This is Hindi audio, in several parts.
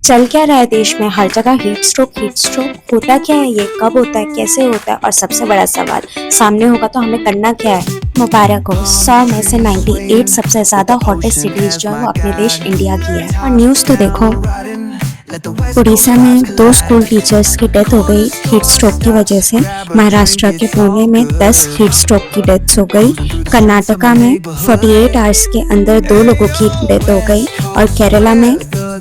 चल क्या रहा है देश में? हर जगह हीट स्ट्रोक होता क्या है? ये कब होता है, कैसे होता है? और सबसे बड़ा सवाल सामने होगा तो हमें करना क्या है? मुबारक हो, 100 में से 98 सबसे ज्यादा हॉटेस्ट सिटीज जो है वो अपने देश इंडिया की है। और न्यूज तो देखो, उड़ीसा में 2 स्कूल टीचर्स की डेथ हो गई हीट स्ट्रोक की वजह से। महाराष्ट्र के पुणे में 10 हीट स्ट्रोक की डेथ्स हो गई। कर्नाटका में 48 आवर्स के अंदर 2 लोगों की डेथ हो गई। और केरला में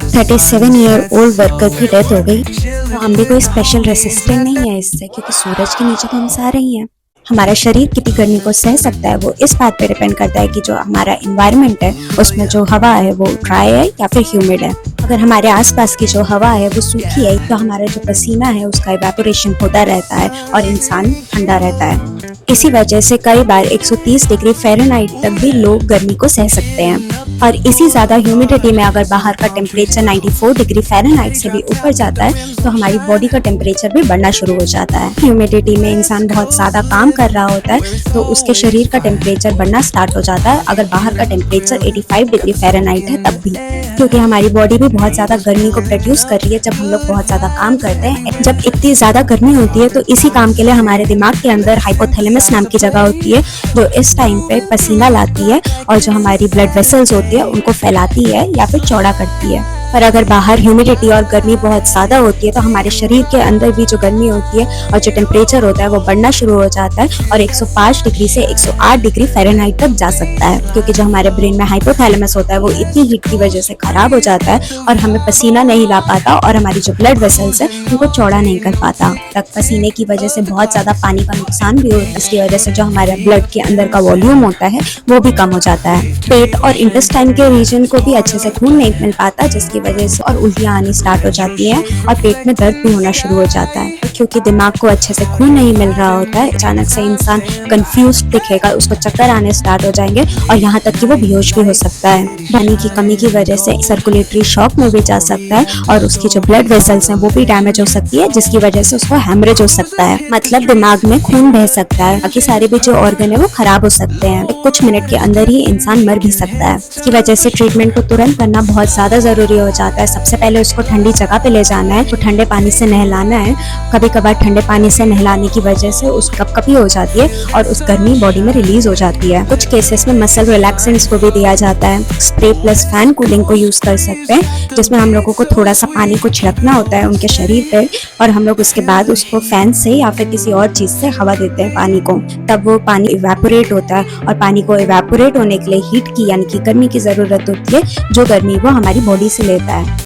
37 ईयर ओल्ड वर्कर की डेथ हो गई। तो हम भी कोई स्पेशल रेसिस्टेंट नहीं है इससे, क्योंकि सूरज के नीचे तो हम सारे ही हैं। हमारा शरीर कितनी गर्मी को सह सकता है वो इस बात पे डिपेंड करता है कि जो हमारा इन्वायरमेंट है उसमें जो हवा है वो ड्राई है या फिर ह्यूमिड है। अगर हमारे आसपास की जो हवा है वो सूखी है तो हमारा जो पसीना है उसका इवेपोरेशन होता रहता है और इंसान ठंडा रहता है। इसी वजह से कई बार 130 डिग्री फ़ारेनहाइट तक भी लोग गर्मी को सह सकते हैं। और इसी ज़्यादा ह्यूमिडिटी में अगर बाहर का टेम्परेचर 94 डिग्री फ़ारेनहाइट से भी ऊपर जाता है तो हमारी बॉडी का टेम्परेचर भी बढ़ना शुरू हो जाता है। ह्यूमिडिटी में इंसान बहुत ज़्यादा काम कर रहा होता है तो उसके शरीर का टेम्परेचर बढ़ना स्टार्ट हो जाता है, अगर बाहर का टेम्परेचर 85 डिग्री फ़ारेनहाइट है तब भी, क्योंकि हमारी बॉडी भी बहुत ज़्यादा गर्मी को प्रोड्यूस कर रही है जब हम लोग बहुत ज़्यादा काम करते हैं। जब इतनी ज़्यादा गर्मी होती है तो इसी काम के लिए हमारे दिमाग के अंदर हाइपोथैलेमस नाम की जगह होती है जो इस टाइम पे पसीना लाती है और जो हमारी ब्लड वेसल्स होती है उनको फैलाती है या फिर चौड़ा करती है। पर अगर बाहर ह्यूमिडिटी और गर्मी बहुत ज़्यादा होती है तो हमारे शरीर के अंदर भी जो गर्मी होती है और जो टेम्परेचर होता है वो बढ़ना शुरू हो जाता है और 105 डिग्री से 108 डिग्री फ़ारेनहाइट तक जा सकता है, क्योंकि जो हमारे ब्रेन में हाइपोथैलेमस होता है वो इतनी हीट की वजह से खराब हो जाता है और हमें पसीना नहीं ला पाता और हमारी जो ब्लड वेसल्स है उनको चौड़ा नहीं कर पाता। तक पसीने की वजह से बहुत ज़्यादा पानी का नुकसान भी होता है, इसकी वजह से जो हमारे ब्लड के अंदर का वॉल्यूम होता है वो भी कम हो जाता है। पेट और इंटेस्टाइन के रीजन को भी अच्छे से खून नहीं मिल पाता, जिसकी वजह से और उल्टियाँ आनी स्टार्ट हो जाती हैं और पेट में दर्द भी होना शुरू हो जाता है, क्योंकि दिमाग को अच्छे से खून नहीं मिल रहा होता है। अचानक से इंसान कंफ्यूज दिखेगा, उसको चक्कर आने स्टार्ट हो जाएंगे और यहाँ तक कि वो बेहोश भी हो सकता है। पानी की कमी की वजह से सर्कुलेटरी शॉक में भी जा सकता है और उसकी जो ब्लड वेसल्स हैं वो भी डैमेज हो सकती है, जिसकी वजह से उसको हेमरेज हो सकता है, मतलब दिमाग में खून बह सकता है। बाकी सारे भी जो ऑर्गन है वो खराब हो सकते हैं। कुछ मिनट के अंदर ही इंसान मर भी सकता है। इसकी वजह से ट्रीटमेंट को तुरंत करना बहुत ज्यादा जरूरी हो जाता है। सबसे पहले उसको ठंडी जगह पे ले जाना है, तो ठंडे पानी से नहलाना है। कभी कभार ठंडे पानी से नहलाने की वजह से उस कपकपी हो जाती है और उस गर्मी बॉडी में रिलीज हो जाती है। कुछ केसेस में मसल रिलैक्सेंट्स को भी दिया जाता है। स्प्रे प्लस फैन कूलिंग को यूज कर सकते हैं, जिसमें हम लोगों को थोड़ा सा पानी को छिड़कना होता है उनके शरीर पे और हम लोग उसके बाद उसको फैन से या फिर किसी और चीज से हवा देते हैं पानी को, तब वो पानी इवेपोरेट होता है। और पानी को इवेपोरेट होने के लिए हीट की यानी कि गर्मी की जरूरत होती है, जो गर्मी वो हमारी बॉडी से लेता है।